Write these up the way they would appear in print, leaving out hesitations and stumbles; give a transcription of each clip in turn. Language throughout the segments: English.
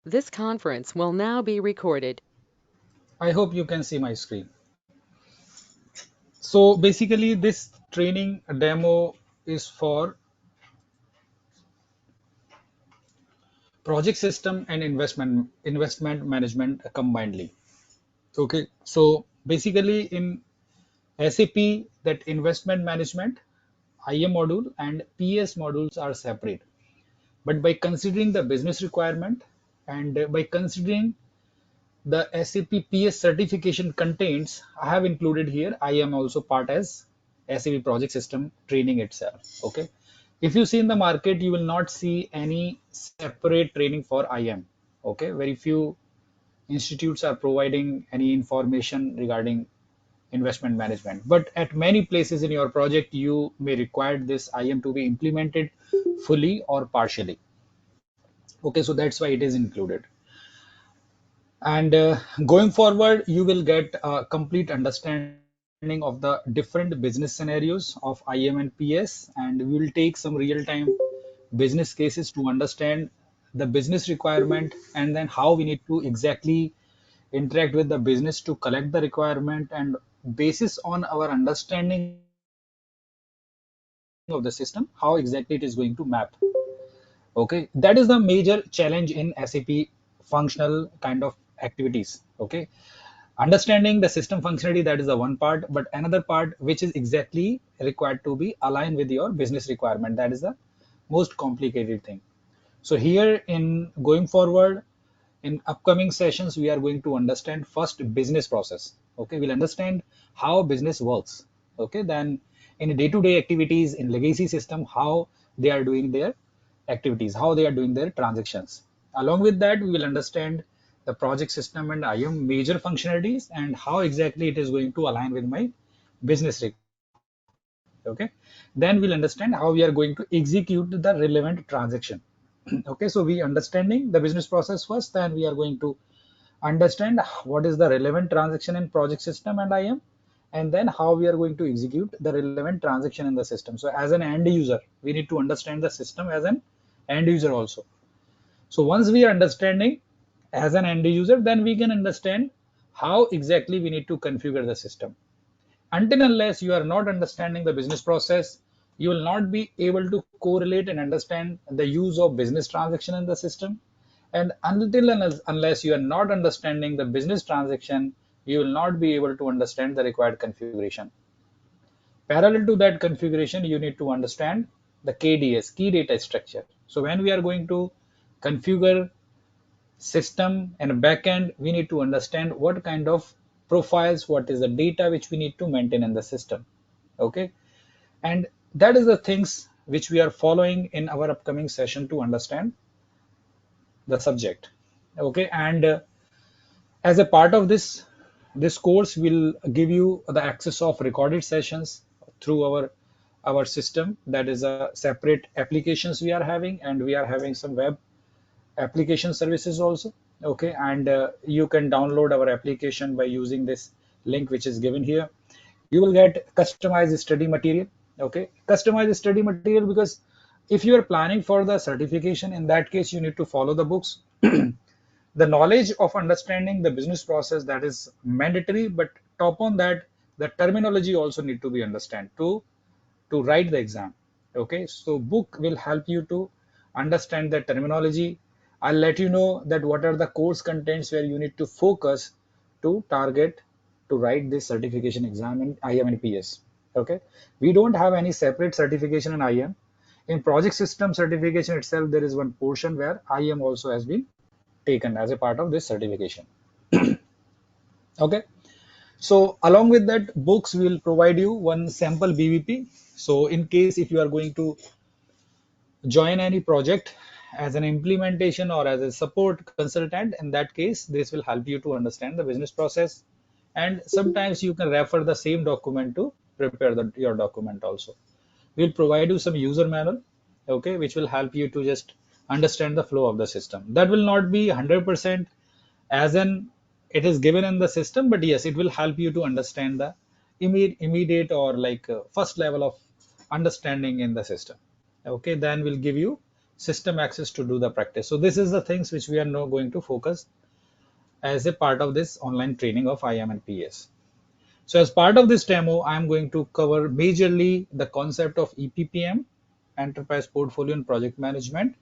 This conference will now be recorded. I hope you can see my screen. So basically this training demo is for project system and investment management combinedly. Okay, so basically in SAP that investment management IM module and PS modules are separate. But by considering the business requirement and by considering the SAP PS certification contains, I have included here, I am also part as SAP project system training itself. Okay. If you see in the market, you will not see any separate training for IM. Okay. Very few institutes are providing any information regarding investment management. But at many places in your project, you may require this IM to be implemented fully or partially. Okay. So that's why it is included. And going forward, you will get a complete understanding of the different business scenarios of IM and PS, and we will take some real-time business cases to understand the business requirement and then how we need to exactly interact with the business to collect the requirement and basis on our understanding of the system, how exactly it is going to map. Okay, that is the major challenge in SAP functional kind of activities. Okay, understanding the system functionality, that is the one part, but another part which is exactly required to be aligned with your business requirement, that is the most complicated thing. So here in going forward in upcoming sessions we are going to understand first business process. Okay, we'll understand how business works. Okay, then in day-to-day activities in legacy system, how they are doing their activities, how they are doing their transactions. Along with that, we will understand the project system and IM major functionalities and how exactly it is going to align with my business requirement. Okay, then we'll understand how we are going to execute the relevant transaction. Okay, so we understanding the business process first, then we are going to understand what is the relevant transaction in project system and IM, and then how we are going to execute the relevant transaction in the system. So as an end user, we need to understand the system as an end user also. So once we are understanding as an end user, then we can understand how exactly we need to configure the system. Until unless you are not understanding the business process, you will not be able to correlate and understand the use of business transaction in the system. And until and unless you are not understanding the business transaction, you will not be able to understand the required configuration. Parallel to that configuration, you need to understand the KDS, key data structure. So when we are going to configure system and backend, we need to understand what kind of profiles, what is the data which we need to maintain in the system. Okay, and that is the things which we are following in our upcoming session to understand the subject. Okay, and as a part of this course will give you the access of recorded sessions through our system. That is a separate applications we are having, and we are having some web application services also. Okay, and you can download our application by using this link which is given here. You will get customized study material. Okay, customized study material, because if you are planning for the certification, in that case you need to follow the books. The knowledge of understanding the business process, that is mandatory, but top on that, the terminology also need to be understand to write the exam. Okay, so book will help you to understand the terminology. I'll let you know that what are the course contents where you need to focus to target to write this certification exam in IM and PS. Okay, we don't have any separate certification in IM. In project system certification itself, there is one portion where IM also has been taken as a part of this certification. Okay, so along with that, books will provide you one sample BVP. So in case if you are going to join any project as an implementation or as a support consultant, in that case, this will help you to understand the business process. And sometimes you can refer the same document to prepare your document also. We'll provide you some user manual, okay, which will help you to just understand the flow of the system. That will not be 100% as in it is given in the system, but yes, it will help you to understand the immediate or like first level of understanding in the system. Okay, then we'll give you system access to do the practice. So this is the things which we are now going to focus as a part of this online training of IM and PS. So as part of this demo, I'm going to cover majorly the concept of EPPM, Enterprise Portfolio and Project Management.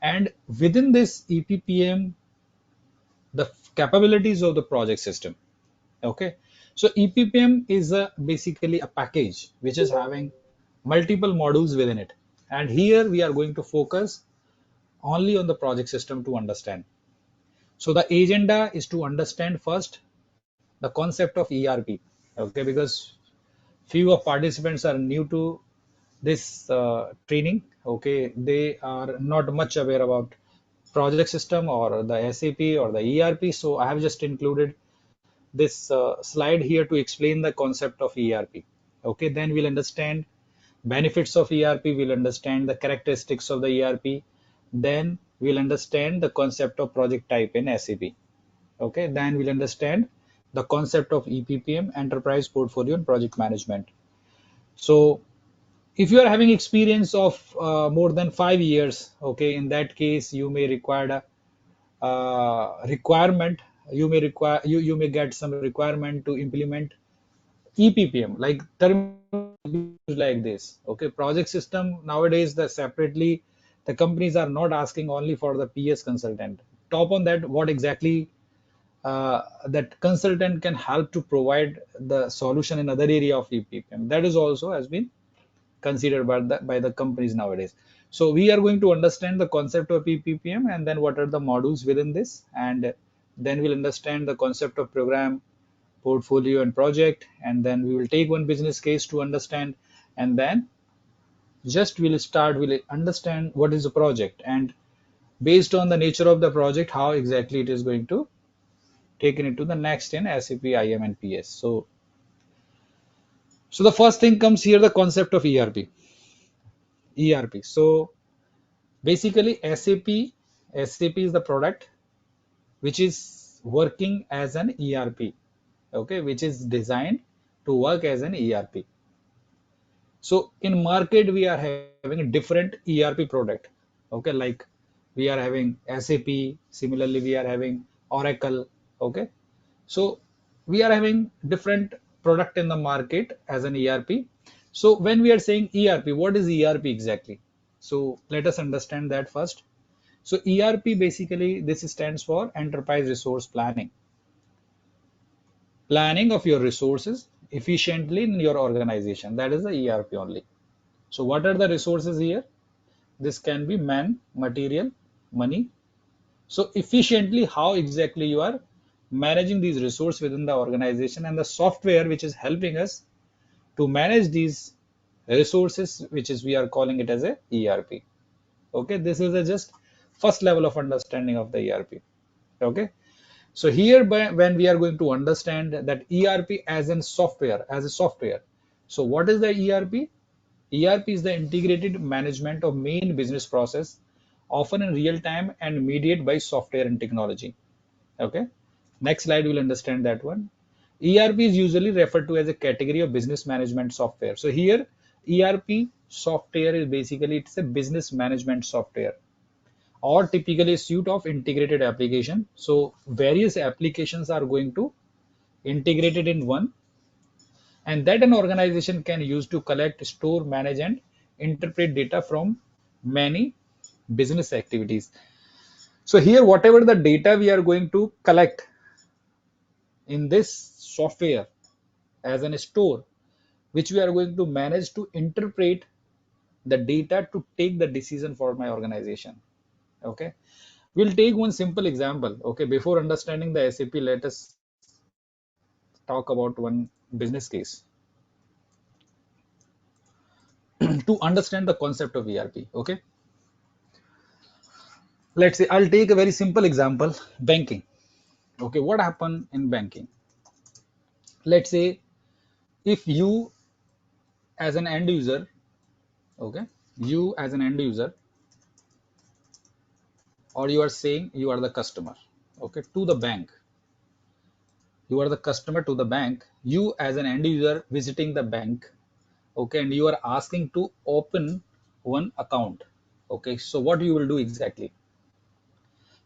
And within this EPPM, the capabilities of the project system. Okay. So EPPM is basically a package which is having multiple modules within it. And here we are going to focus only on the project system to understand. So the agenda is to understand first the concept of ERP. Okay, because few of participants are new to this training. Okay, they are not much aware about project system or the SAP or the ERP. So I have just included this slide here to explain the concept of ERP. Okay, then we'll understand benefits of ERP, we'll understand the characteristics of the ERP, then we'll understand the concept of project type in SAP. Okay, then we'll understand the concept of EPPM, Enterprise Portfolio and Project Management. So if you are having experience of more than 5 years, okay, in that case you may require a requirement, you may get some requirement to implement EPPM, like like this. Okay, project system nowadays the separately the companies are not asking only for the PS consultant. Top on that, what exactly that consultant can help to provide the solution in other area of EPPM. That is also has been considered by the companies nowadays. So we are going to understand the concept of EPPM and then what are the modules within this, and then we'll understand the concept of program, portfolio and project, and then we will take one business case to understand, and then just we'll understand what is a project, and based on the nature of the project how exactly it is going to take it into the next in SAP IM and PS. So the first thing comes here, the concept of ERP. So basically SAP is the product which is working as an ERP, okay, which is designed to work as an ERP. So in market, we are having a different ERP product. Okay, like we are having SAP, similarly we are having Oracle. Okay, so we are having different product in the market as an ERP. So when we are saying ERP, what is ERP exactly? So let us understand that first. So ERP basically this stands for Enterprise Resource Planning. Planning of your resources efficiently in your organization. That is the ERP only. So what are the resources here? This can be man, material, money. So efficiently, how exactly you are managing these resources within the organization, and the software which is helping us to manage these resources, which is we are calling it as a ERP. Okay, this is a just first level of understanding of the ERP. Okay, so here when we are going to understand that ERP as in software, as a software. So what is the ERP? ERP is the integrated management of main business process, often in real time and mediated by software and technology. Okay. Next slide, we'll understand that one. ERP is usually referred to as a category of business management software. So here, ERP software is basically it's a business management software, or typically a suite of integrated application. So various applications are going to integrate it in one, and that an organization can use to collect, store, manage, and interpret data from many business activities. So here, whatever the data we are going to collect in this software as an store, which we are going to manage to interpret the data to take the decision for my organization. Okay, we'll take one simple example. Okay, before understanding the SAP, let us talk about one business case to understand the concept of ERP. Okay, let's say I'll take a very simple example, banking. Okay, what happened in banking? Let's say if you as an end user, okay, you as an end user, or you are saying you are the customer, okay, to the bank. You are the customer to the bank. You as an end user visiting the bank, okay, and you are asking to open one account. Okay, so what you will do exactly?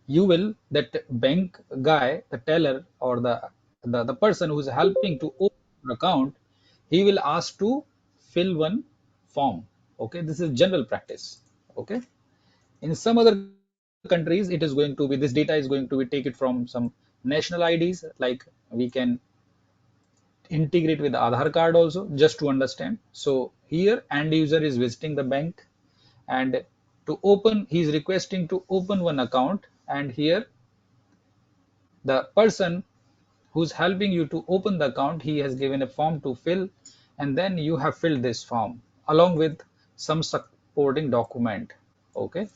You will, that bank guy, the teller, or the person who is helping to open your account, he will ask to fill one form. Okay, this is general practice. Okay, in some other countries it is going to be, this data is going to be taken from some national IDs, like we can integrate with Aadhaar card also, just to understand. So here end user is visiting the bank, and to open, he is requesting to open one account, and here the person who's helping you to open the account, he has given a form to fill, and then you have filled this form along with some supporting document. Okay,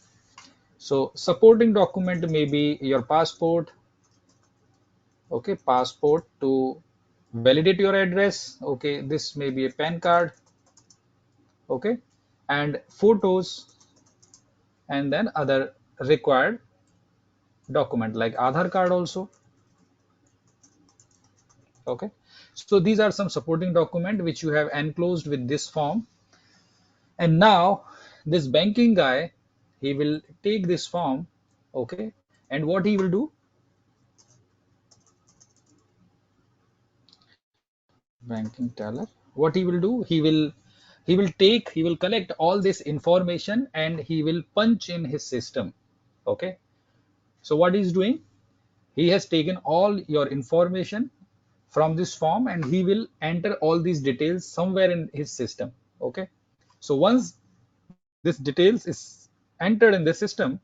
so supporting document may be your passport. Okay, passport to validate your address. Okay, this may be a PAN card. Okay, and photos, and then other required document like Aadhaar card also. Okay, so these are some supporting document which you have enclosed with this form. And now this banking guy, he will take this form. Okay, and what he will do, banking teller, what he will do, he will collect all this information and he will punch in his system. Okay, so what he's doing, he has taken all your information from this form and he will enter all these details somewhere in his system. Okay, so once this details is entered in the system,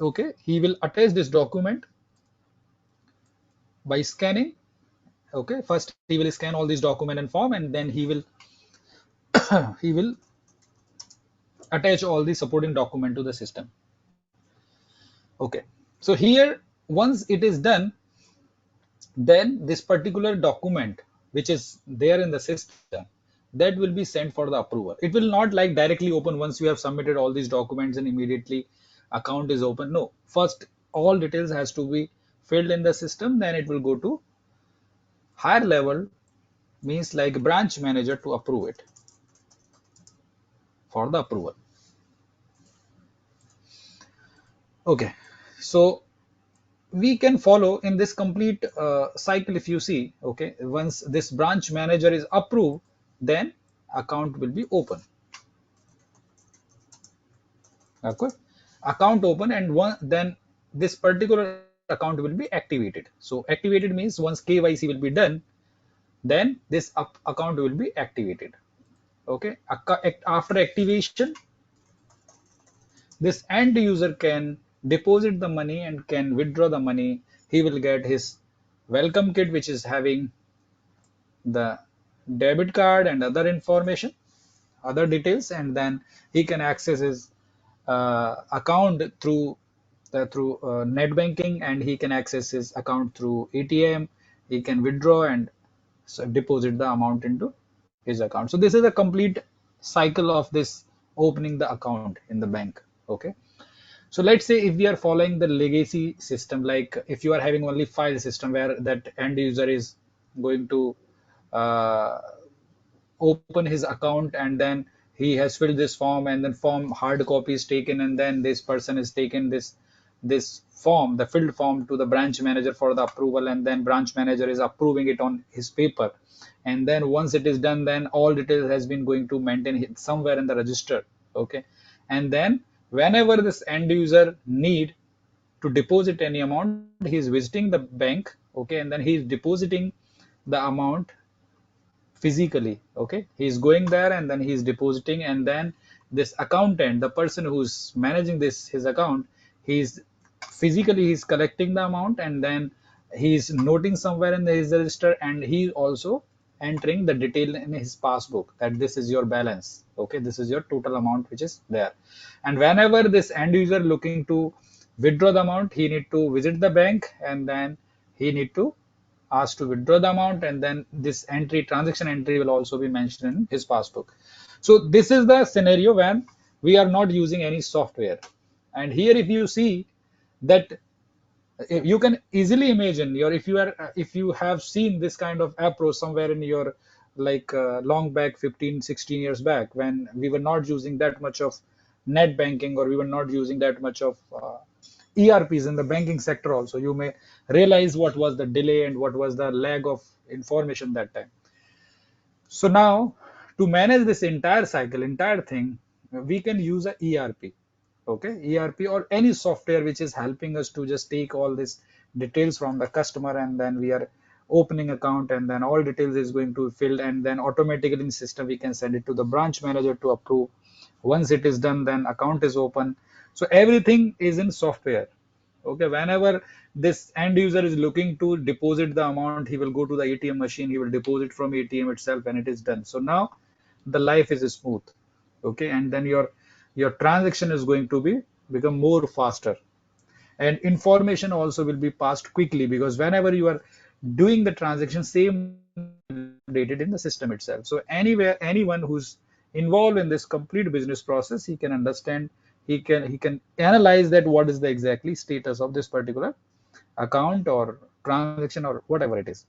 okay, he will attach this document by scanning. Okay, first he will scan all these document and form, and then he will attach all the supporting document to the system. Okay, so here once it is done, then this particular document which is there in the system, that will be sent for the approval. It will not like directly open once you have submitted all these documents and immediately account is open. No, first all details has to be filled in the system, then it will go to higher level, means like branch manager, to approve it for the approval. Okay, so we can follow in this complete cycle. If you see, okay, once this branch manager is approved, then account will be open. Okay, account open, and then this particular account will be activated. So activated means once KYC will be done, then this account will be activated. Okay, after activation, this end user can deposit the money and can withdraw the money. He will get his welcome kit, which is having the debit card and other information, other details, and then he can access his account through net banking, and he can access his account through ATM. He can withdraw and deposit the amount into his account. So this is a complete cycle of this opening the account in the bank. Okay, so let's say if we are following the legacy system, like if you are having only file system where that end user is going to uh, open his account, and then he has filled this form, and then form hard copy is taken, and then this person is taken this form, the filled form, to the branch manager for the approval, and then branch manager is approving it on his paper. And then once it is done, then all details has been going to maintain it somewhere in the register. Okay, and then whenever this end user need to deposit any amount, he is visiting the bank. Okay, and then he is depositing the amount physically. Okay, he's going there and then he's depositing, and then this accountant, the person who's managing this his account, he's physically he's collecting the amount, and then he's noting somewhere in his register, and he's also entering the detail in his passbook that this is your balance. Okay, this is your total amount which is there. And whenever this end user looking to withdraw the amount, he need to visit the bank, and then he need to asked to withdraw the amount, and then this entry, transaction entry, will also be mentioned in his passbook. So this is the scenario when we are not using any software. And here if you see that, if you can easily imagine your, if you have seen this kind of approach somewhere in your, like long back, 15 16 years back, when we were not using that much of net banking, or we were not using that much of ERPs in the banking sector also. You may realize what was the delay and what was the lag of information that time. So now, to manage this entire cycle, entire thing, we can use a ERP. Okay, ERP or any software which is helping us to just take all these details from the customer, and then we are opening account, and then all details is going to be filled, and then automatically in system we can send it to the branch manager to approve. Once it is done, then account is open. So everything is in software. Okay, whenever this end user is looking to deposit the amount, he will go to the ATM machine, he will deposit from ATM itself, and it is done. So now the life is smooth. Okay, and then your transaction is going to be become more faster, and information also will be passed quickly, because whenever you are doing the transaction, same updated in the system itself. So anywhere, anyone who's involved in this complete business process, he can understand, he can analyze that what is the exactly status of this particular account or transaction or whatever it is.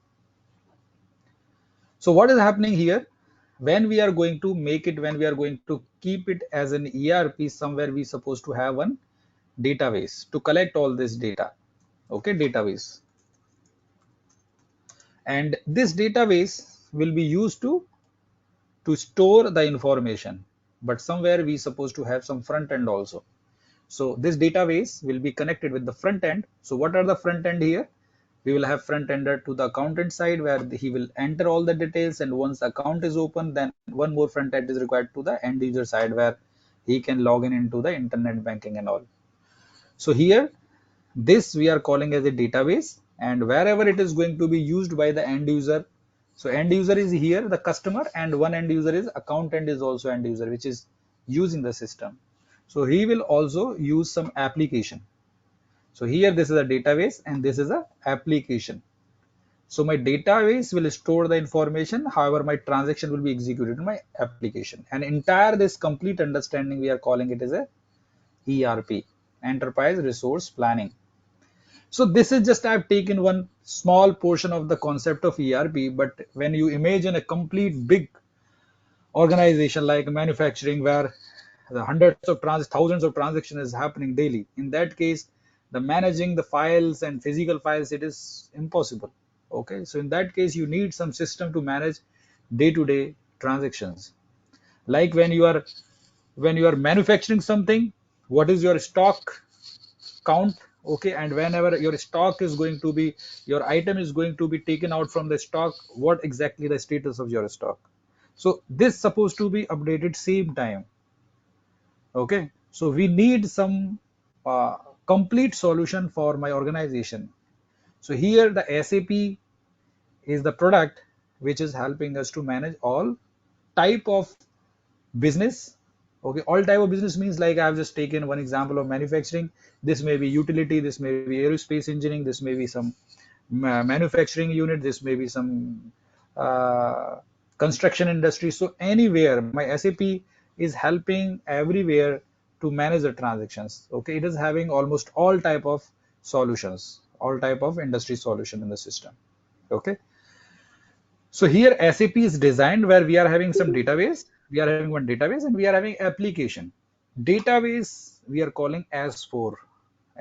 So what is happening here, when we are going to make it, when we are going to keep it as an ERP, somewhere we supposed to have one database to collect all this data. Okay, database. And this database will be used to store the information, but somewhere we supposed to have some front end also. So this database will be connected with the front end. So what are the front end here? We will have front ender to the accountant side, where he will enter all the details, and once the account is open, then one more front end is required to the end user side, where he can log in into the internet banking and all. So here, this we are calling as a database, and wherever it is going to be used by the end user. So end user is here the customer, and one end user is accountant is also end user, which is using the system. So he will also use some application. So here this is a database and this is a application. So my database will store the information, however my transaction will be executed in my application. And entire this complete understanding, we are calling it as a ERP, Enterprise Resource Planning. So this is just, I've taken one small portion of the concept of ERP, but when you imagine a complete big organization like manufacturing, where the hundreds of thousands of transactions is happening daily, in that case, the managing the files and physical files, it is impossible. Okay, so in that case, you need some system to manage day-to-day transactions. Like when you are manufacturing something, what is your stock count? Okay, and whenever your stock is going to be, your item is going to be taken out from the stock, what exactly the status of your stock? So this supposed to be updated same time. Okay, so we need some uh, complete solution for my organization. So here the SAP is the product which is helping us to manage all type of business. Okay, all type of business means, like I have just taken one example of manufacturing. This may be utility, this may be aerospace engineering, this may be some manufacturing unit, this may be some uh, construction industry. So anywhere my SAP is helping everywhere to manage the transactions. Okay, it is having almost all type of solutions, all type of industry solution in the system. Okay, so here SAP is designed where we are having some database, we are having one database, and we are having application. Database we are calling S4,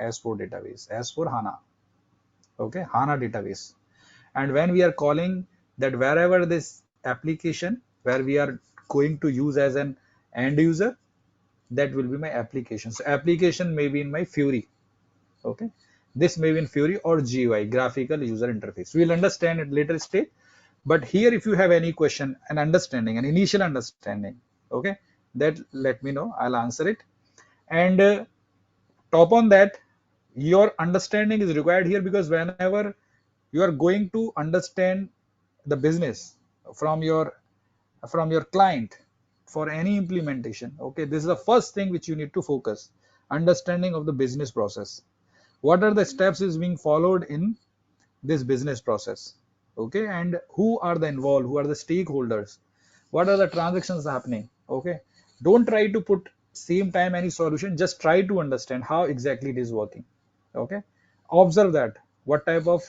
S4 database, S4 HANA. Okay, HANA database. And when we are calling that, wherever this application, where we are going to use as an end user, that will be my application. So application may be in my Fury. Okay, this may be in Fury or GUI, graphical user interface. We'll understand at later stage. But here, if you have any question, an understanding, an initial understanding, okay, that let me know, I'll answer it. And top on that, your understanding is required here, because whenever you are going to understand the business from your client for any implementation, okay, this is the first thing which you need to focus: understanding of the business process. What are the steps is being followed in this business process? Okay, and who are the involved, who are the stakeholders, what are the transactions happening? Okay, don't try to put same time any solution, just try to understand how exactly it is working. Okay, observe that what type of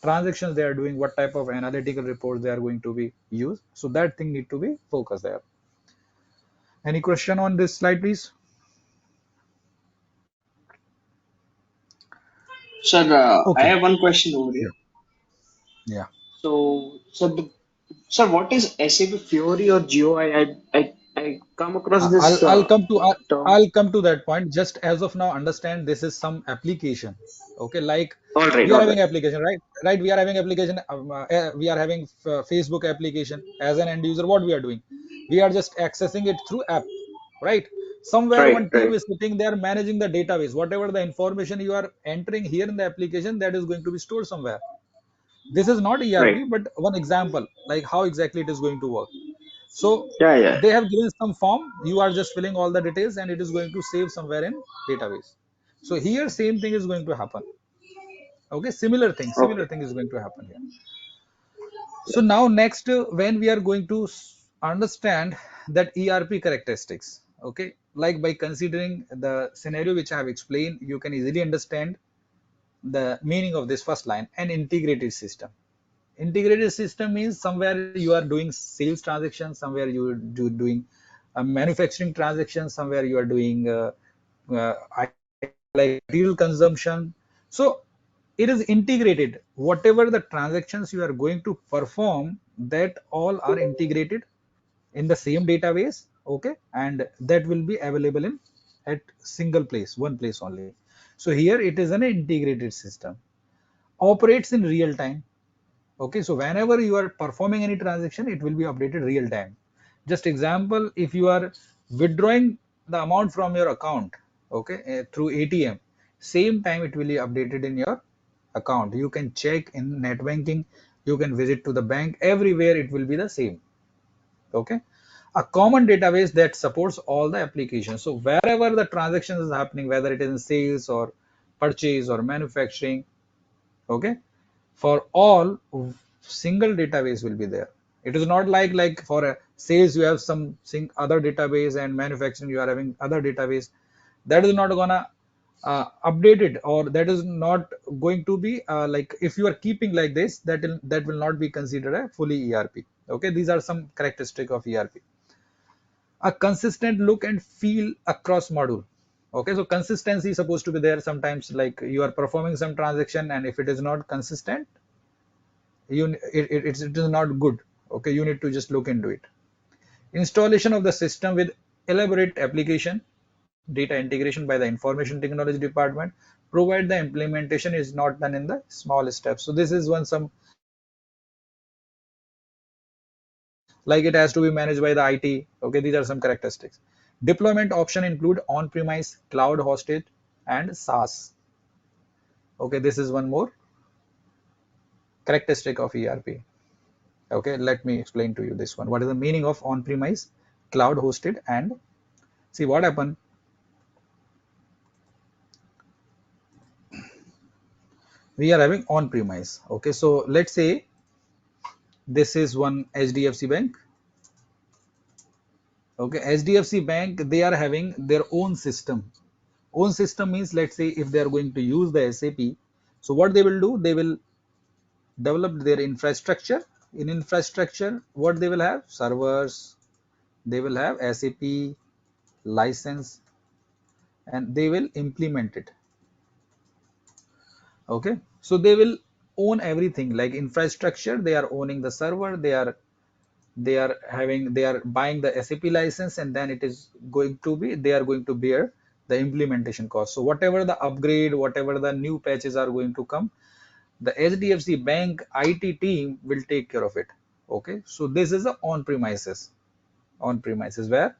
transactions they are doing, what type of analytical reports they are going to be used. So that thing need to be focused there. Any question on this slide, please? Sir, I Okay. have one question over here. Yeah. Yeah. Sir, what is SAP Fiori or GUI? I come across I- this I'll I'll come to I'll, term. I'll come to that point. Just as of now, understand this is some application. Okay, like we are All having right, application, right? Right, we are having application. We are having Facebook application as an end user. What we are doing? We are just accessing it through app, right? Somewhere right, one team right, is sitting there managing the database. Whatever the information you are entering here in the application, that is going to be stored somewhere. This is not right. ERP, but one example, like how exactly it is going to work. So Yeah, yeah. they have given some form. You are just filling all the details, and it is going to save somewhere in database. So here, same thing is going to happen. Okay, Okay. similar thing is going to happen here. So now next, when we are going to understand that ERP characteristics, okay, like by considering the scenario which I have explained, you can easily understand the meaning of this first line: an integrated system. Integrated system means somewhere you are doing sales transactions, somewhere you do doing a manufacturing transaction, somewhere you are doing like material consumption. So it is integrated. Whatever the transactions you are going to perform, that all are integrated in the same database. Okay, and that will be available in at single place, one place only. So here it is an integrated system, operates in real time. Okay, so whenever you are performing any transaction, it will be updated real time. Just example, if you are withdrawing the amount from your account, okay, through ATM, same time it will be updated in your account. You can check in net banking, you can visit to the bank, everywhere it will be the same. Okay, a common database that supports all the applications. So wherever the transaction is happening, whether it is in sales or purchase or manufacturing, okay, for all, single database will be there. It is not like for a sales you have some other database, and manufacturing you are having other database. That is not gonna update it, or that is not going to be like, if you are keeping like this, that will not be considered a fully ERP. Okay, these are some characteristic of ERP. A consistent look and feel across module. Okay, so consistency is supposed to be there. Sometimes like you are performing some transaction, and if it is not consistent, it is not good. Okay, you need to just look into it. Installation of the system with elaborate application, data integration by the information technology department, provide the implementation is not done in the small steps. So this is one some, like it has to be managed by the IT. Okay, these are some characteristics. Deployment option include on-premise, cloud hosted, and SaaS. Okay, this is one more characteristic of ERP. Okay, let me explain to you this one. What is the meaning of on-premise, cloud hosted, and see what happened. We are having on-premise. Okay, so let's say this is one HDFC Bank. Okay, HDFC Bank, they are having their own system. Own system means, let's say if they are going to use the SAP, so what they will do, they will develop their infrastructure. In infrastructure, what they will have? Servers, they will have SAP license, and they will implement it. Okay, so they will own everything like infrastructure. They are owning the server. They are buying the SAP license, and then it is going to be, they are going to bear the implementation cost. So whatever the upgrade, whatever the new patches are going to come, the HDFC Bank IT team will take care of it. Okay, so this is the on premises where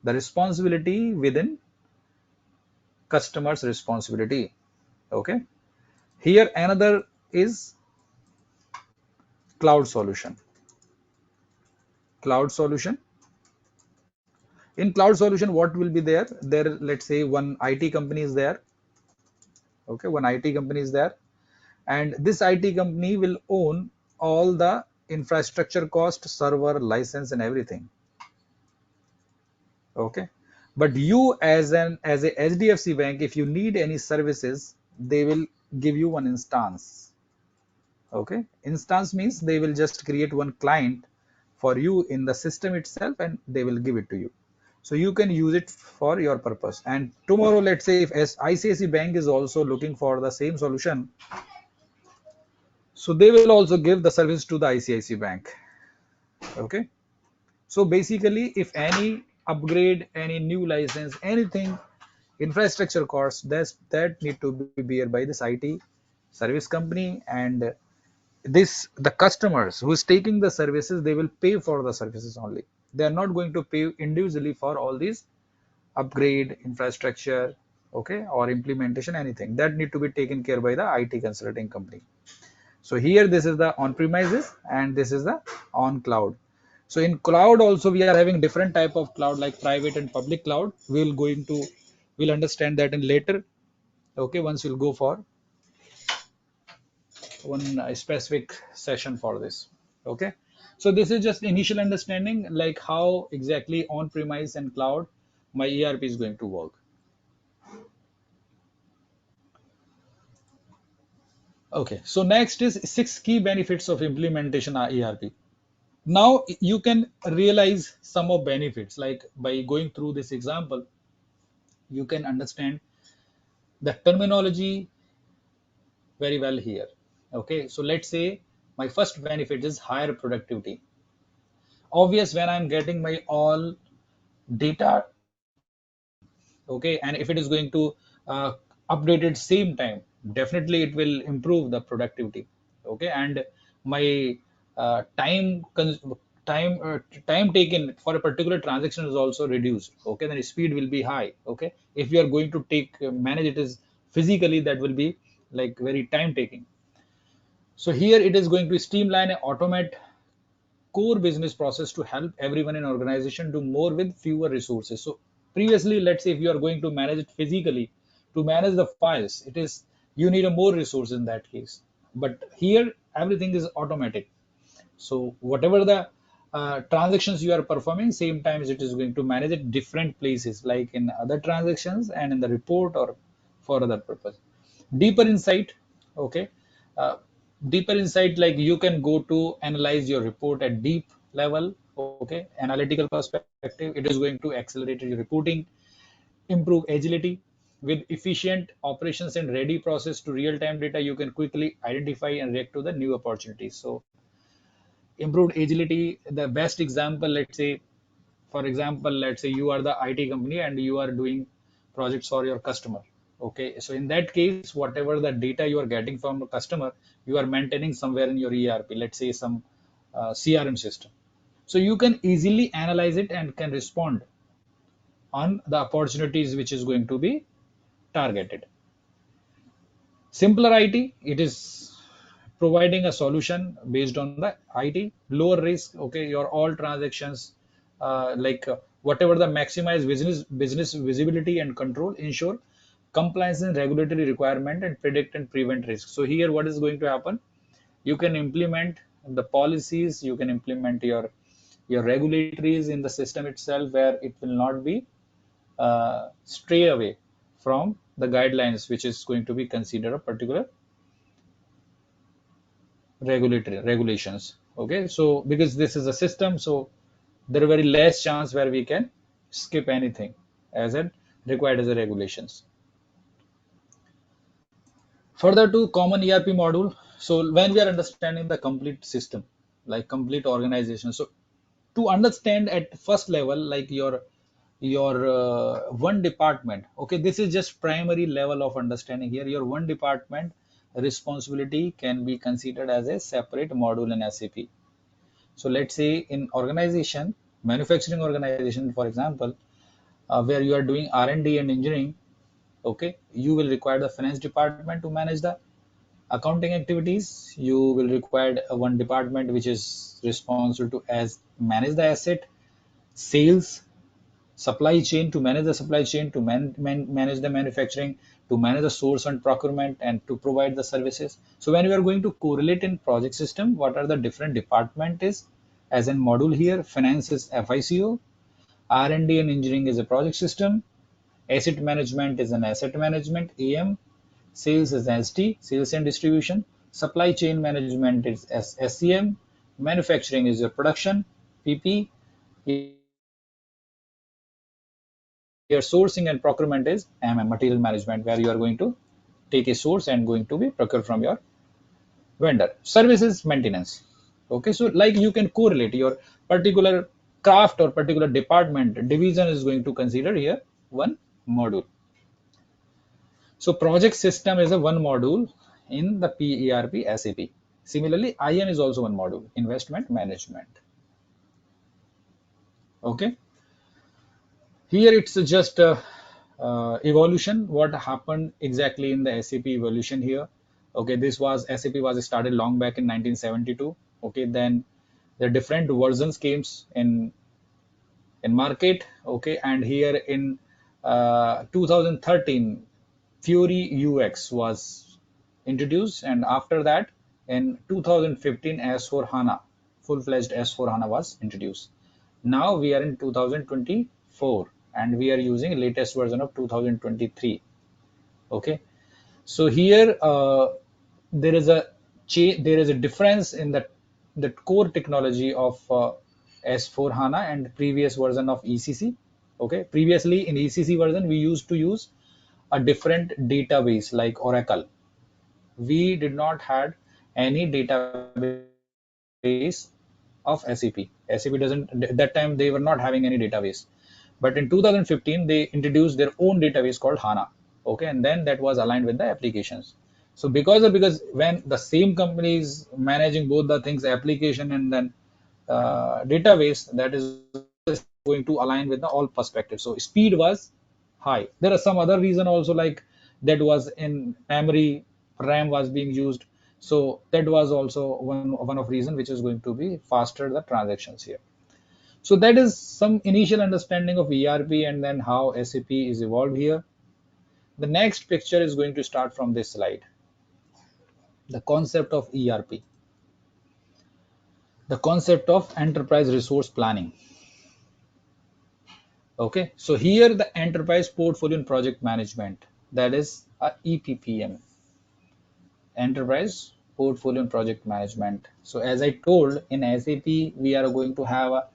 the responsibility within customer's responsibility. Okay, here another is cloud solution. Cloud solution, in cloud solution, what will be there, let's say one IT company is there. Okay, one IT company is there, and this IT company will own all the infrastructure cost, server license, and everything. Okay, but you as a HDFC Bank, if you need any services, they will give you one instance. Okay, instance means they will just create one client for you in the system itself, and they will give it to you. So you can use it for your purpose. And tomorrow, let's say if ICICI Bank is also looking for the same solution, so they will also give the service to the ICICI Bank. Okay. So basically, if any upgrade, any new license, anything, infrastructure costs, that need to be bear by this IT service company, and this the customers who is taking the services, they will pay for the services only. They are not going to pay individually for all these upgrade infrastructure, okay, or implementation, anything that need to be taken care by the IT consulting company. So here this is the on premises and this is the on cloud. So in cloud also we are having different type of cloud like private and public cloud. We'll understand that in later. Okay, once we'll go for one specific session for this. Okay, so this is just initial understanding like how exactly on premise and cloud my ERP is going to work. Okay, so next is 6 key benefits of implementation ERP. Now you can realize some of benefits like by going through this example, you can understand the terminology very well here. Okay, so let's say my first benefit is higher productivity. Obvious when I'm getting my all data, okay, and if it is going to uh, update at same time, definitely it will improve the productivity. Okay, and my time time taken for a particular transaction is also reduced. Okay, then speed will be high. Okay, if you are going to take manage it is physically, that will be like very time taking. So here it is going to streamline and automate core business process to help everyone in organization do more with fewer resources. So previously, let's say if you are going to manage it physically, to manage the files, it is you need a more resource in that case. But here everything is automatic. So whatever the transactions you are performing, same times it is going to manage at different places, like in other transactions and in the report or for other purpose. Deeper insight, okay. Uh, Deeper insight like you can go to analyze your report at deep level, okay, analytical perspective. It is going to accelerate your reporting, improve agility. With efficient operations and ready process to real-time data, you can quickly identify and react to the new opportunities. So improved agility, the best example, let's say, for example, let's say you are the IT company and you are doing projects for your customer. Okay, so in that case, whatever the data you are getting from the customer, you are maintaining somewhere in your ERP, let's say some CRM system. So you can easily analyze it and can respond on the opportunities which is going to be targeted. Simpler IT, it is providing a solution based on the IT, lower risk. Okay, your all transactions, whatever the maximize business visibility and control, ensure compliance and regulatory requirement and predict and prevent risk. So here, what is going to happen? You can implement the policies, you can implement your regulatories in the system itself, where it will not be stray away from the guidelines which is going to be considered a particular regulatory regulations. Okay, so because this is a system, so there are very less chance where we can skip anything as it required as a regulations. Further to common ERP module. So when we are understanding the complete system, like complete organization, so to understand at first level, like your one department. Okay, this is just primary level of understanding here. Your one department responsibility can be considered as a separate module in SAP. So let's say in organization, manufacturing organization, for example, where you are doing R&D and engineering, okay, you will require the finance department to manage the accounting activities. You will require one department which is responsible to as manage the asset, sales, supply chain to manage the supply chain, to manage the manufacturing, to manage the source and procurement, and to provide the services. So when we are going to correlate in project system, what are the different department is as in module here, finance is FICO, R&D and engineering is a project system, asset management is an asset management, AM, sales is ST, sales and distribution, supply chain management is SCM, manufacturing is your production, PP, Here sourcing and procurement is material management, where you are going to take a source and going to be procured from your vendor. Services maintenance. Okay, so like you can correlate your particular craft or particular department division is going to consider here one module. So project system is a one module in the PERP SAP. Similarly, IM is also one module, investment management. Okay, here it's just evolution. What happened exactly in the SAP evolution here? Okay, this was SAP was started long back in 1972. Okay, then the different versions came in market. Okay, and here in 2013 Fury UX was introduced, and after that in 2015 S4HANA, full-fledged S4HANA was introduced. Now we are in 2024 and we are using latest version of 2023. Okay, so here there is a difference in the core technology of S4 HANA and previous version of ECC. Okay, previously in ECC version we used to use a different database like Oracle. We did not had any database of SAP. SAP doesn't, at that time they were not having any database. But in 2015 they introduced their own database called HANA. Okay, and then that was aligned with the applications. So because when the same company is managing both the things, application and then database, that is going to align with the all perspectives. So speed was high. There are some other reason also, like that was in memory, RAM was being used. So that was also one of reason which is going to be faster the transactions here. So that is some initial understanding of ERP and then how SAP is evolved here. The next picture is going to start from this slide. The concept of ERP, the concept of enterprise resource planning. Okay, so here the enterprise portfolio and project management, that is a EPPM, enterprise portfolio and project management. So as I told, in SAP we are going to have a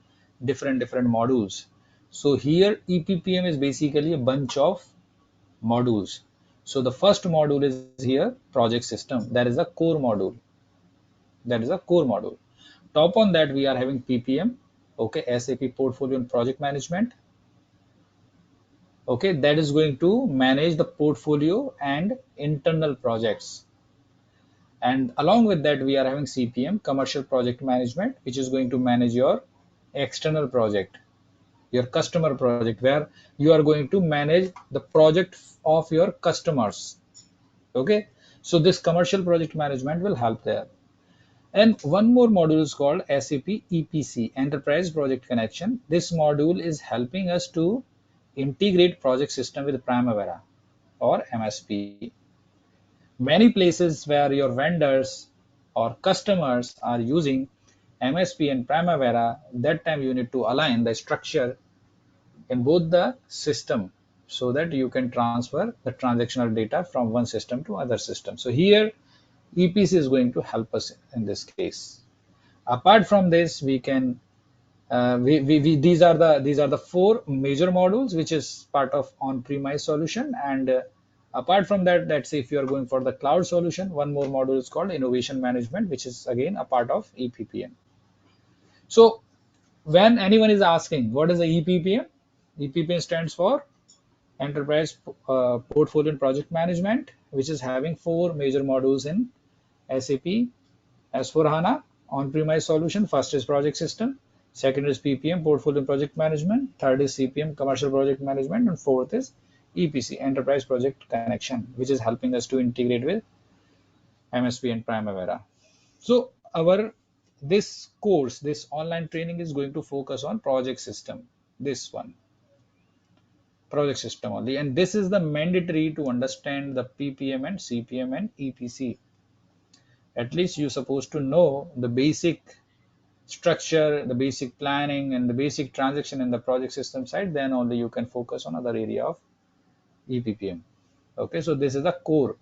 different modules. So here EPPM is basically a bunch of modules. So the first module is here project system, that is a core module. That is a core module. Top on that we are having PPM, okay, SAP portfolio and project management. Okay, that is going to manage the portfolio and internal projects. And along with that we are having CPM, commercial project management, which is going to manage your external project, your customer project, where you are going to manage the project of your customers. Okay, so this commercial project management will help there. And one more module is called SAP EPC, Enterprise Project Connection. This module is helping us to integrate project system with Primavera or MSP. Many places where your vendors or customers are using MSP and Primavera, that time you need to align the structure in both the system so that you can transfer the transactional data from one system to other system. So here EPC is going to help us in this case. Apart from this, we can these are the four major modules which is part of on-premise solution. And apart from that, let's say if you are going for the cloud solution, one more module is called innovation management, which is again a part of EPPM. So when anyone is asking what is the EPPM, EPPM stands for enterprise portfolio and project management, which is having four major modules in SAP S4HANA on-premise solution. First is project system, second is PPM, portfolio and project management, third is CPM, commercial project management, and fourth is EPC, enterprise project connection, which is helping us to integrate with MSP and Primavera. So our this course, this online training is going to focus on project system, this one, project system only. And this is the mandatory to understand the PPM and CPM and EPC. At least you're supposed to know the basic structure, the basic planning, and the basic transaction in the project system side. Then only you can focus on other area of EPPM. Okay, so this is the core.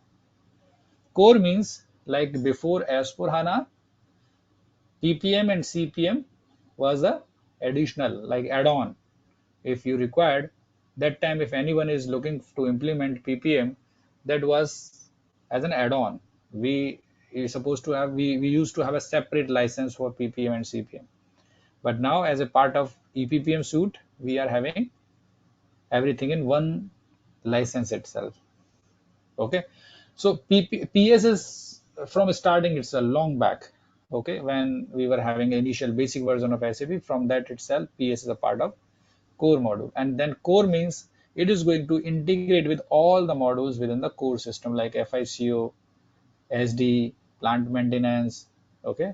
Core means like before S4 HANA, PPM and CPM was a additional, like add-on if you required. That time, if anyone is looking to implement ppm, that was as an add-on. We supposed to have, we used to have a separate license for ppm and cpm, but now as a part of eppm suite, we are having everything in one license itself. Okay, so ps is from starting, it's a long back. Okay, when we were having initial basic version of sap, from that itself ps is a part of core module. And then core means it is going to integrate with all the modules within the core system, like fico, sd, plant maintenance. Okay,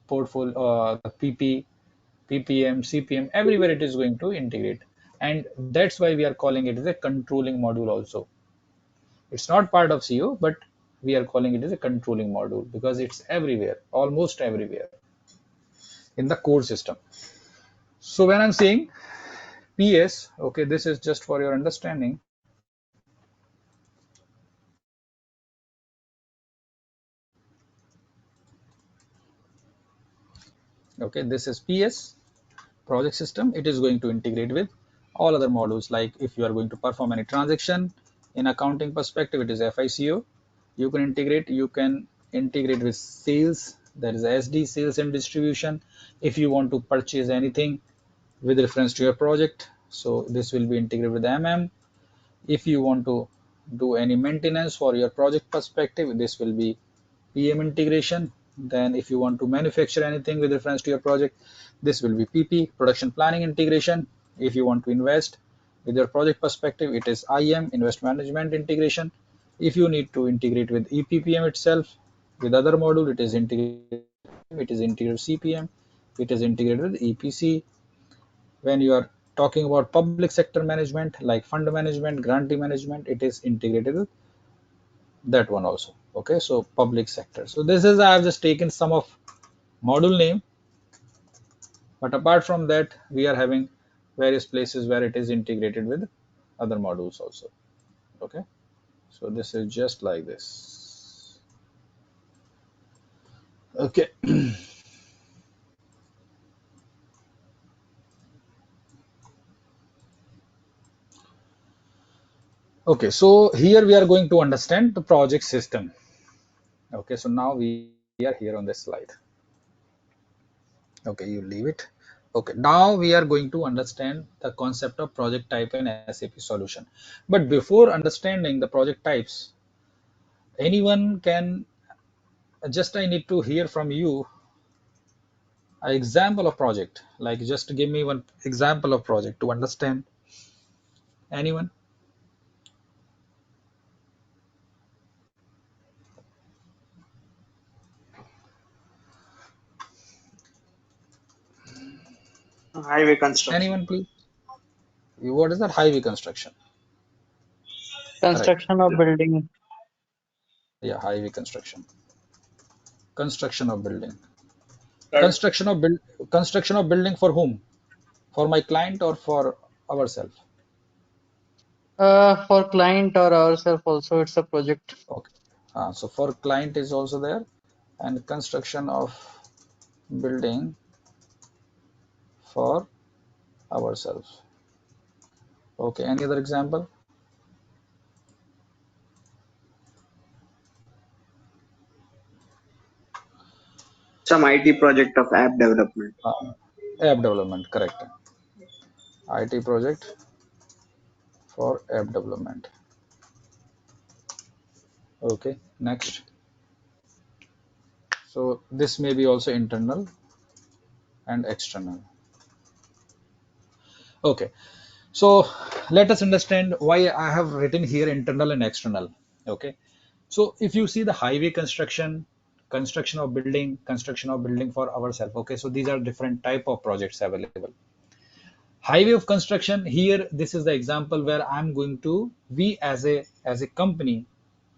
portfolio, pp, ppm, cpm, everywhere it is going to integrate. And that's why we are calling it as a controlling module also. It's not part of CO, but we are calling it as a controlling module because it's everywhere, almost everywhere in the core system. So when I'm saying PS, okay, this is just for your understanding. Okay, this is PS, project system. It is going to integrate with all other modules. Like if you are going to perform any transaction in accounting perspective, it is FICO. You can integrate with sales, that is SD, sales and distribution. If you want to purchase anything with reference to your project, so this will be integrated with MM. If you want to do any maintenance for your project perspective, this will be PM integration. Then if you want to manufacture anything with reference to your project, this will be PP, production planning integration. If you want to invest with your project perspective, it is IM, invest management integration. If you need to integrate with EPPM itself, with other module, it is integrated, it is integrated CPM, it is integrated with EPC. When you are talking about public sector management, like fund management, grantee management, it is integrated with that one also. Okay, so public sector. So this is, I have just taken some of module name, but apart from that, we are having various places where it is integrated with other modules also. Okay, so this is just like this. Okay. Okay, so here we are going to understand the project system. Okay, so now we are here on this slide. Okay, you leave it. Okay, now we are going to understand the concept of project type and SAP solution. But before understanding the project types, anyone can, just I need to hear from you an example of project. Like just give me one example of project to understand. Anyone? Highway construction. Anyone, please? What is that? Highway construction. Correct. Construction of building. Yeah, highway construction. Construction of building. Third, Construction of building for whom? For my client or for ourselves? For client or ourselves also, it's a project. Okay. So for client is also there, and construction of building for ourselves. Okay. Any other example? some IT project of app development. App development. Correct. IT project for app development. Okay. Next. So this may be also internal and external. Okay. So let us understand why I have written here internal and external. Okay. So if you see the highway construction, construction of building for ourselves. Okay. So these are different type of projects available. Highway of construction here, this is the example where I'm going to, we as a company,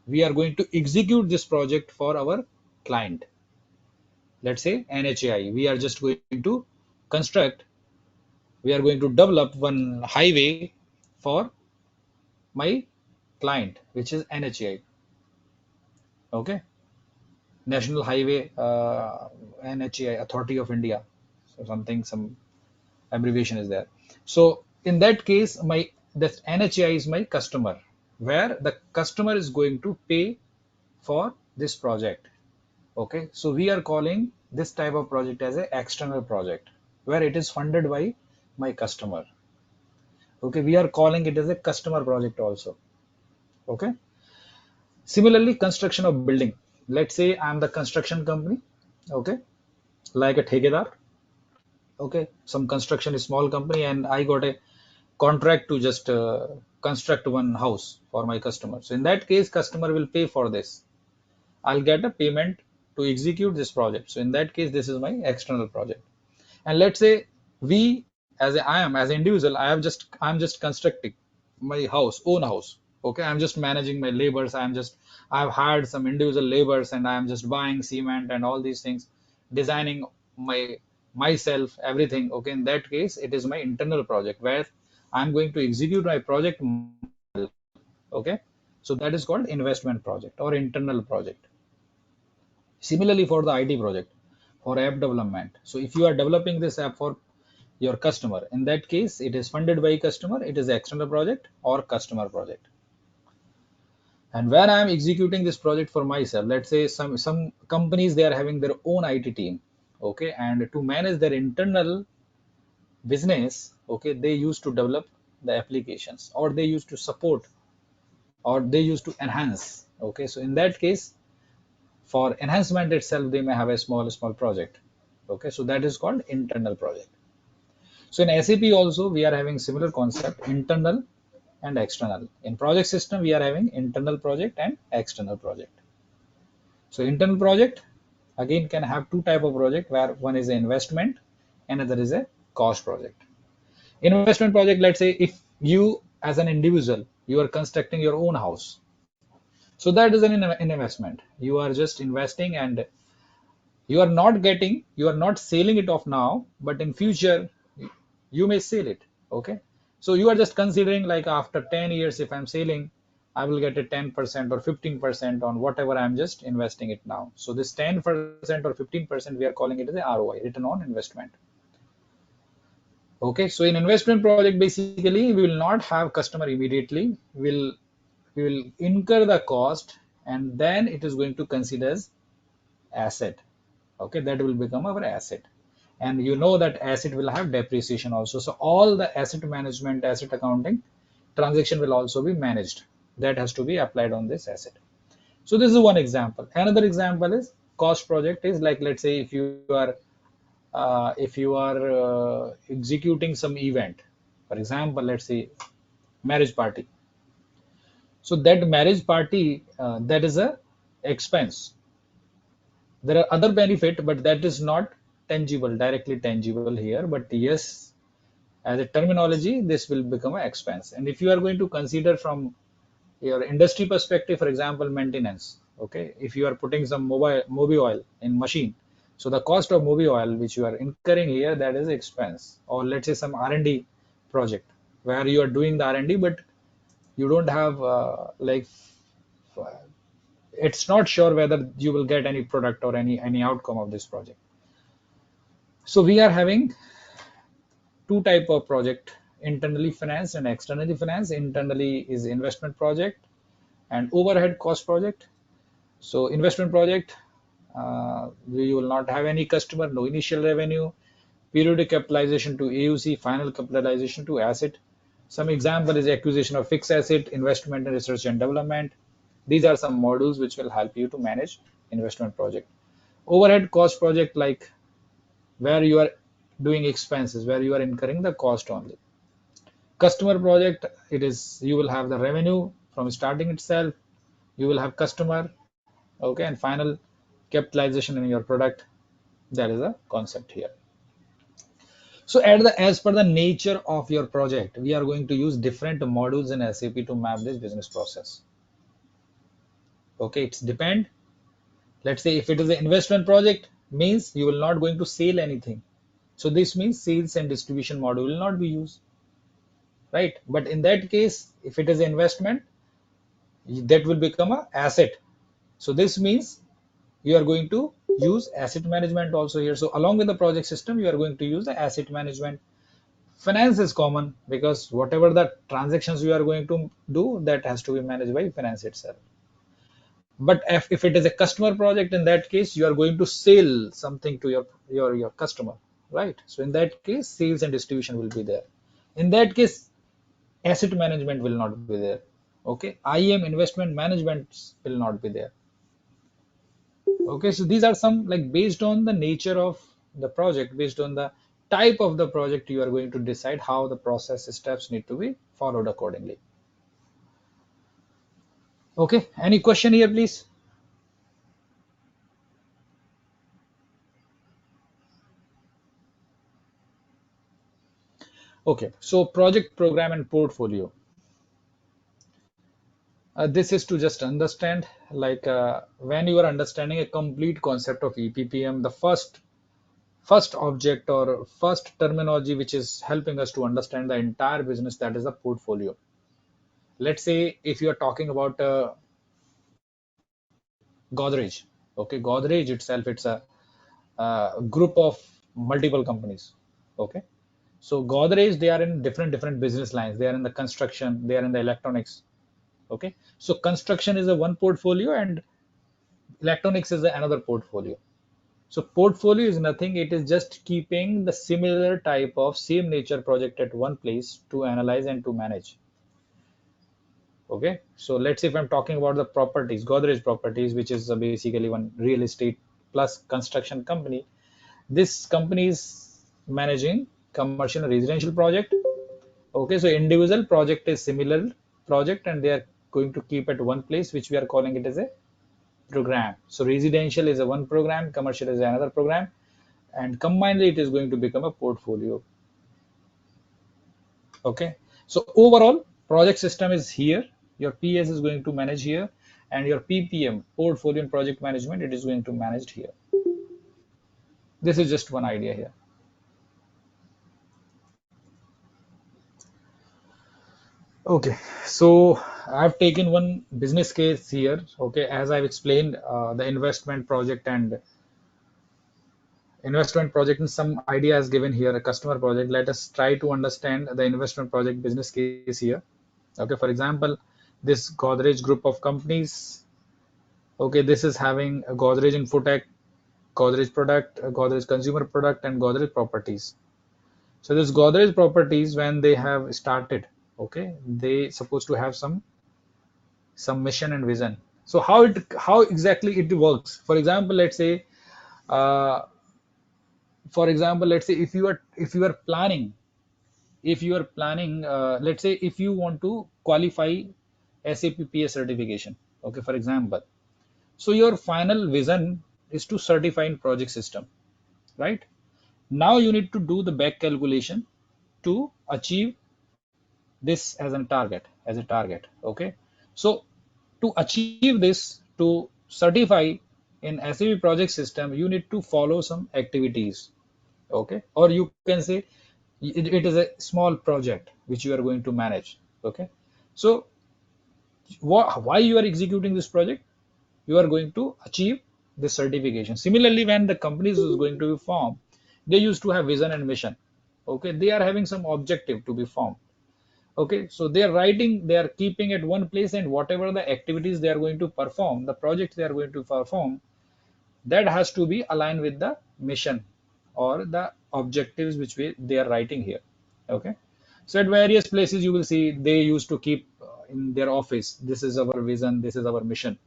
we are going to execute this project for our client. Let's say NHAI, we are just going to construct, we are going to develop one highway for my client, which is NHAI. Okay, National Highway, NHAI, Authority of India. So something, some abbreviation is there. So in that case, my this NHI is my customer, where the customer is going to pay for this project. Okay, so we are calling this type of project as an external project, where it is funded by my customer. Okay, we are calling it as a customer project also. Okay, similarly, construction of building. Let's say I'm the construction company. Okay, like a thegedar. Okay, some construction is small company, and I got a contract to just construct one house for my customer. So in that case, customer will pay for this. I'll get a payment to execute this project. So in that case, this is my external project. And let's say we, I am as an individual, I'm just constructing my own house. Okay, I'm just managing my labors. I've hired some individual labors, and I'm just buying cement and all these things, designing my myself everything. Okay, in that case, it is my internal project where I'm going to execute my project. Okay, so that is called investment project or internal project. Similarly, for the IT project, for app development. So if you are developing this app for your customer, in that case, it is funded by customer, it is external project or customer project. And when I am executing this project for myself, let's say some companies, they are having their own IT team. Okay, and to manage their internal business, okay, they used to develop the applications, or they used to support, or they used to enhance. Okay, so in that case, for enhancement itself, they may have a small project. Okay, so that is called internal project. So in SAP also, we are having similar concept, internal and external. In project system, we are having internal project and external project. So internal project again can have two type of project, where one is an investment, another is a cost project. Investment project, let's say if you as an individual, you are constructing your own house. So that is an investment. You are just investing, and you are not selling it off now, but in future you may sell it. Okay, so you are just considering, like, after 10 years, if I'm selling, I will get a 10% or 15% on whatever I'm just investing it now. So this 10% or 15%, we are calling it as a ROI, return on investment. Okay, so in investment project, basically we will not have customer immediately. We will incur the cost, and then it is going to consider as asset. Okay, that will become our asset. And you know that asset will have depreciation also. So all the asset management, asset accounting transaction will also be managed. That has to be applied on this asset. So this is one example. Another example is cost project is like, let's say if you are executing some event, for example, let's say marriage party. So that marriage party, that is a expense. There are other benefit, but that is not tangible, directly tangible here. But yes, as a terminology, this will become an expense. And if you are going to consider from your industry perspective, for example, maintenance. Okay, if you are putting some mobile oil in machine, so the cost of mobile oil which you are incurring here, that is expense. Or let's say some R&D project where you are doing the R&D, but you don't have it's not sure whether you will get any product or any outcome of this project. So we are having two type of project, internally financed and externally financed. Internally is investment project and overhead cost project. So investment project, we will not have any customer, no initial revenue, periodic capitalization to AUC, final capitalization to asset. Some example is acquisition of fixed asset, investment in research and development. These are some modules which will help you to manage investment project. Overhead cost project, like where you are doing expenses, where you are incurring the cost only. Customer project, it is you will have the revenue from starting itself, you will have customer, okay, and final capitalization in your product. That is a concept here. So as per the nature of your project, we are going to use different modules in SAP to map this business process. Okay, it's depend. Let's say if it is an investment project, means you will not going to sell anything. So this means sales and distribution model will not be used, right? But in that case, if it is investment, that will become a asset. So this means you are going to use asset management also here. So along with the project system, you are going to use the asset management Finance is common because whatever the transactions you are going to do, that has to be managed by finance itself. But if it is a customer project, in that case, you are going to sell something to your customer, right? So in that case, sales and distribution will be there. In that case, asset management will not be there. Okay, IM investment management will not be there. Okay, so these are some, like, based on the nature of the project, based on the type of the project, you are going to decide how the process steps need to be followed accordingly. Okay, any question here, please? Okay, so project program and portfolio. This is to just understand, like, when you are understanding a complete concept of EPPM, the first object or first terminology which is helping us to understand the entire business, that is the portfolio. Let's say if you are talking about Godrej. Okay, Godrej itself, it's a group of multiple companies. Okay, so Godrej, they are in different business lines. They are in the construction, they are in the electronics. Okay, so construction is a one portfolio and electronics is another portfolio. So portfolio is nothing, it is just keeping the similar type of same nature project at one place to analyze and to manage. Okay, so let's say if I'm talking about the properties, Godrej Properties, which is basically one real estate plus construction company. This company is managing commercial and residential project. Okay, so individual project is similar project and they are going to keep at one place, which we are calling it as a program. So residential is a one program, commercial is another program, and combinedly it is going to become a portfolio. Okay, so overall project system is here, your PS is going to manage here, and your PPM, portfolio and project management, it is going to manage here. This is just one idea here. Okay, so I've taken one business case here. Okay, as I've explained, the investment project and some ideas given here, a customer project. Let us try to understand the investment project business case here. Okay, for example, this Godrej group of companies. Okay, this is having a Godrej Infotech, Godrej Product, Godrej Consumer Product, and Godrej Properties. So this Godrej Properties, when they have started, okay, they supposed to have some mission and vision. So how exactly it works? For example, uh, let's say if you are planning, let's say if you want to qualify SAP PS certification. Okay, for example, so your final vision is to certify in project system, right? Now you need to do the back calculation to achieve this as a target. Okay, so to achieve this, to certify in SAP project system, you need to follow some activities. Okay, or you can say it is a small project which you are going to manage. Okay, so why you are executing this project? You are going to achieve this certification. Similarly, when the companies is going to be formed, they used to have vision and mission. Okay, they are having some objective to be formed. Okay, so they are writing, they are keeping at one place, and whatever the activities they are going to perform, the projects they are going to perform, that has to be aligned with the mission or the objectives which they are writing here. Okay, so at various places you will see they used to keep in their office, this is our vision, this is our mission.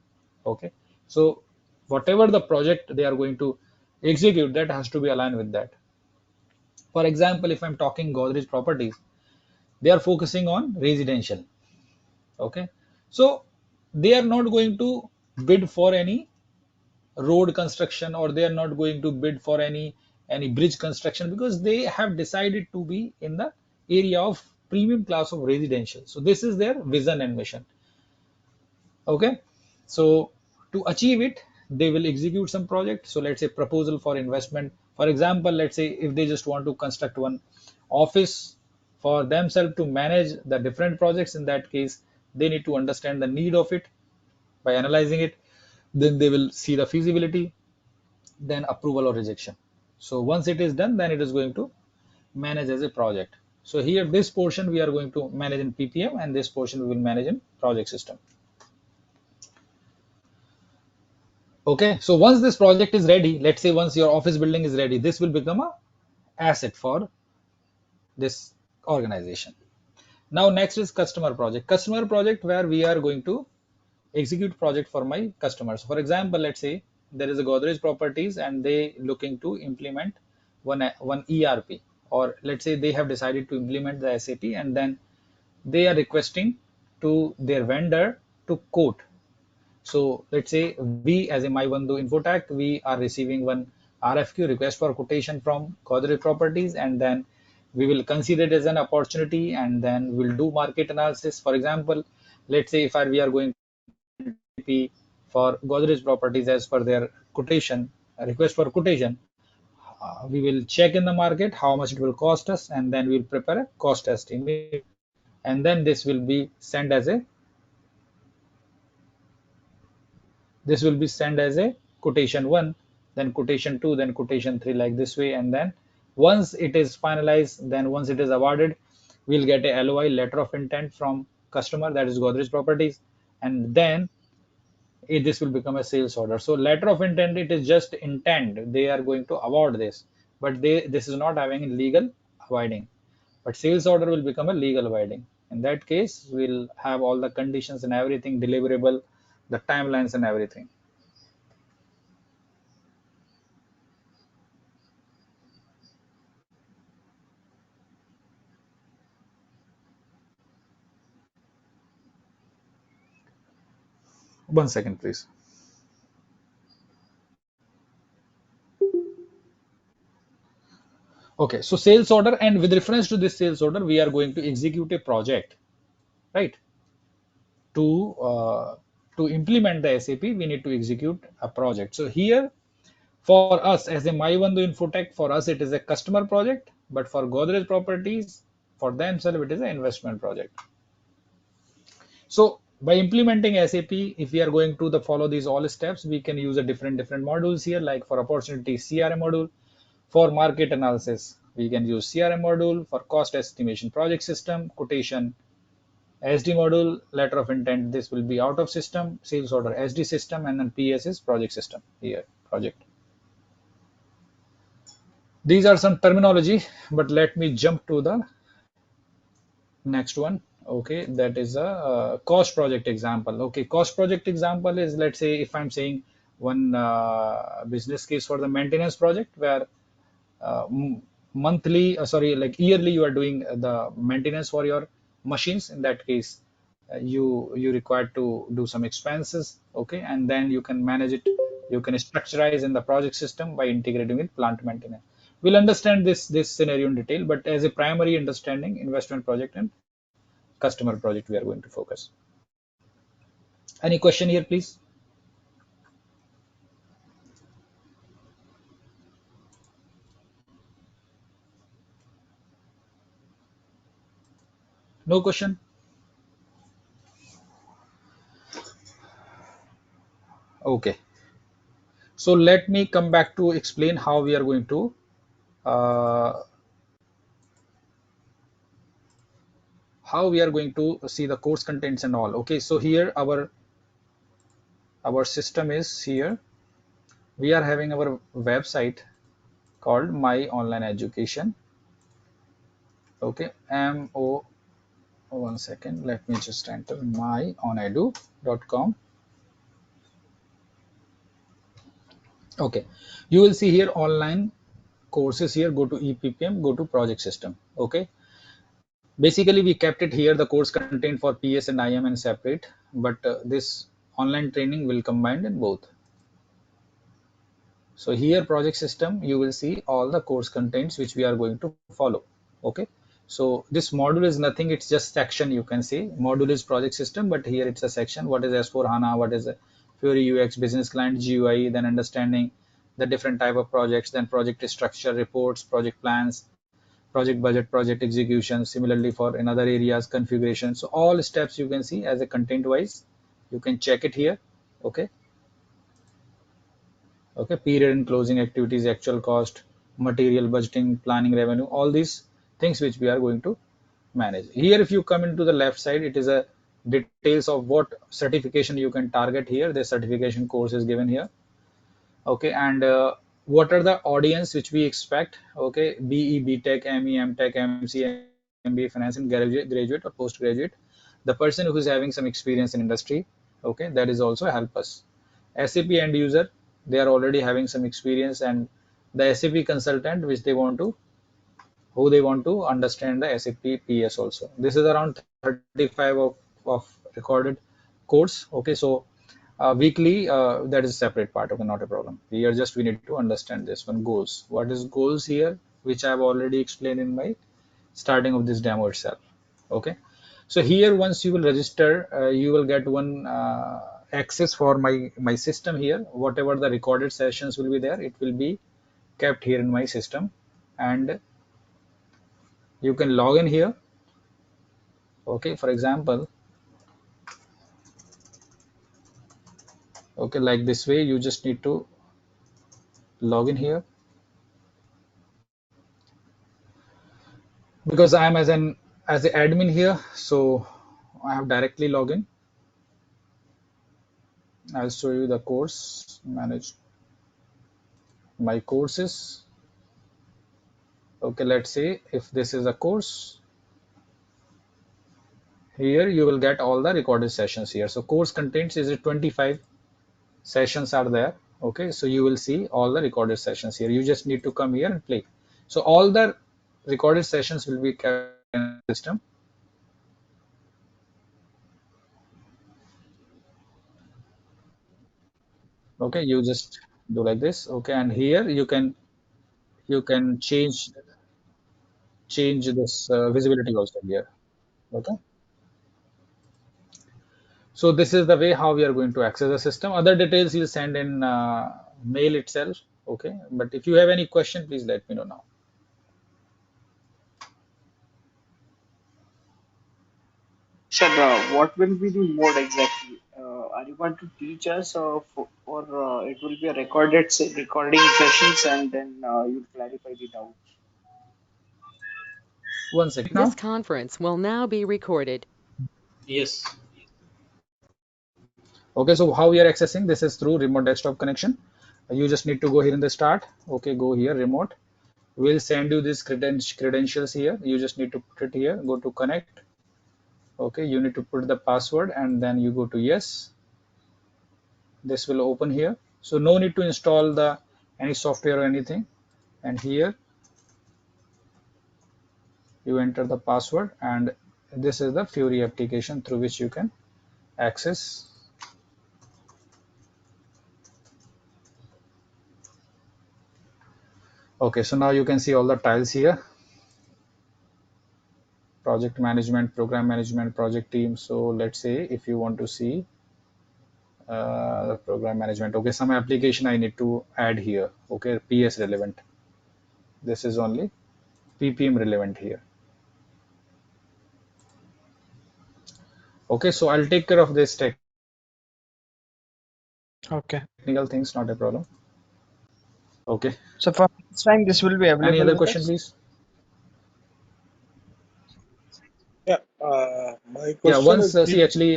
Okay, so whatever the project they are going to execute, that has to be aligned with that. For example, if I'm talking Godrej Properties, they are focusing on residential. Okay, so they are not going to bid for any road construction, or they are not going to bid for any bridge construction, because they have decided to be in the area of premium class of residential. So this is their vision and mission. Okay, so to achieve it, they will execute some project. So let's say proposal for investment. For example, let's say if they just want to construct one office for themselves to manage the different projects, in that case, they need to understand the need of it by analyzing it. Then they will see the feasibility, then approval or rejection. So once it is done, then it is going to manage as a project. So here this portion we are going to manage in PPM, and this portion we will manage in project system. Okay, so once this project is ready, let's say once your office building is ready, this will become a asset for this organization. Now next is customer project. Customer project, where we are going to execute project for my customers. For example, let's say there is a Godrej Properties and they looking to implement one ERP, or let's say they have decided to implement the SAP, and then they are requesting to their vendor to quote. So let's say we as a MyBandhu Infotech, we are receiving one RFQ, request for quotation from Godrej Properties, and then we will consider it as an opportunity, and then we'll do market analysis. For example, let's say if we are going for Godrej Properties as per their quotation, request for quotation, we will check in the market how much it will cost us, and then we'll prepare a cost estimate, and then this will be sent as a quotation 1, then quotation 2, then quotation 3, like this way. And then once it is finalized, then once it is awarded, we'll get a LOI, letter of intent, from customer, that is Godrej Properties, and then this will become a sales order. So letter of intent, it is just intent, they are going to award this, but this is not having legal abiding. But sales order will become a legal abiding. In that case, we'll have all the conditions and everything deliverable, the timelines and everything. One second, please. Okay, so sales order, and with reference to this sales order, we are going to execute a project, right? To implement the SAP, we need to execute a project. So here, for us as a MyBandhu Infotech, for us it is a customer project, but for Godrej Properties, for themselves, it is an investment project. So by implementing SAP, if we are going to follow these all steps, we can use a different modules here, like for opportunity CRM module, for market analysis we can use CRM module, for cost estimation project system, quotation SD module, letter of intent, this will be out of system, sales order SD system, and then PS is project system here, project. These are some terminology, but let me jump to the next one. Okay, that is a cost project example. Okay, cost project example is, let's say if I'm saying one business case for the maintenance project, where monthly sorry, like yearly, you are doing the maintenance for your machines. In that case, you require to do some expenses. Okay, and then you can manage it, you can structurize in the project system by integrating with plant maintenance. We'll understand this scenario in detail, but as a primary understanding, investment project and customer project, we are going to focus. Any question here, please? No question? Okay, so let me come back to explain how we are going to uh, see the course contents and all. Okay, so here our system is here. We are having our website called My Online Education. Okay, mo one second, let me just enter myonedu.com. Okay, you will see here online courses. Here, go to EPPM, go to project system. Okay, basically we kept it here, the course content for PS and IM and separate, but this online training will combine in both. So here, project system, you will see all the course contents which we are going to follow. Okay, so this module is nothing, it's just section, you can say. Module is project system, but here it's a section. What is S4HANA, what is a Fiori UX, business client GUI, then understanding the different type of projects, then project structure, reports, project plans, project budget, project execution. Similarly for in other areas, configuration. So all steps you can see as a content wise, you can check it here. Okay, okay, period and closing activities, actual cost, material, budgeting, planning, revenue, all these things which we are going to manage. Here, if you come into the left side, it is a details of what certification you can target here. The certification course is given here. Okay, and what are the audience which we expect? Okay, BE, BTech, ME, MTech, MC, MBA, finance, and graduate or postgraduate. The person who is having some experience in industry. Okay, that is also help us. SAP end user, they are already having some experience, and the SAP consultant which they want to who they want to understand the SAP PS also. This is around 35 of recorded course. Okay, so weekly, that is a separate part. Okay, not a problem. Here just we need to understand this one goals. What is goals here, which I have already explained in my starting of this demo itself. Okay, so here once you will register, you will get one access for my system here. Whatever the recorded sessions will be there, it will be kept here in my system, and you can log in here. Okay, for example, okay, like this way you just need to log in here, because I am as an admin here, so I have directly log in. I'll show you the course, manage my courses. Okay, let's say if this is a course, here you will get all the recorded sessions here. So course contents is 25 sessions are there. Okay, so you will see all the recorded sessions here. You just need to come here and play. So all the recorded sessions will be kept in the system. Okay, you just do like this. Okay, and here you can change this visibility also here. Okay, so this is the way how we are going to access the system. Other details you'll send in mail itself. Okay, but if you have any question, please let me know now. Sir, what will be the mode exactly? Are you going to teach us, or it will be a recording sessions, and then you'll clarify the doubt? One second This now. conference will now be recorded. Yes. Okay, so how we are accessing this is through remote desktop connection. You just need to go here in the start. Okay, go here remote. We'll send you these credentials here. You just need to put it here. Go to connect. Okay, you need to put the password and then you go to yes. This will open here. So no need to install the any software or anything. And here you enter the password, and this is the Fury application through which you can access. Okay, so now you can see all the tiles here: project management, program management, project team. So let's say if you want to see the program management, okay, some application I need to add here. Okay, PS relevant. This is only PPM relevant here. Okay, so I'll take care of this Okay. technical things, not a problem. Okay, So for next time, this will be any available other with question, us. please? Yeah. My Yeah, question once is, see actually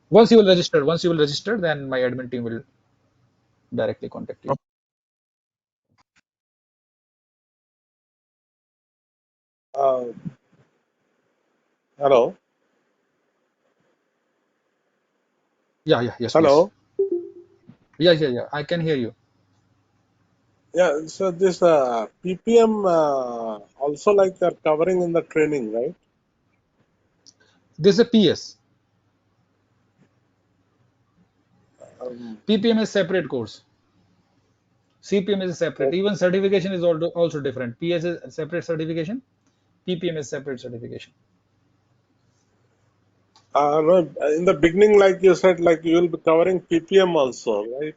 once you will register, then my admin team will directly contact you. uh, hello, Yeah, yeah, yes, please. hello. Yeah, yeah, yeah, I can hear you. Yeah. So this PPM also like they're covering in the training, right? This is a PS. Um, PPM is separate course. CPM is separate. okay. Even certification is also different. PS is separate certification. PPM is separate certification. No, in the beginning, like you said, like you will be covering PPM also, right?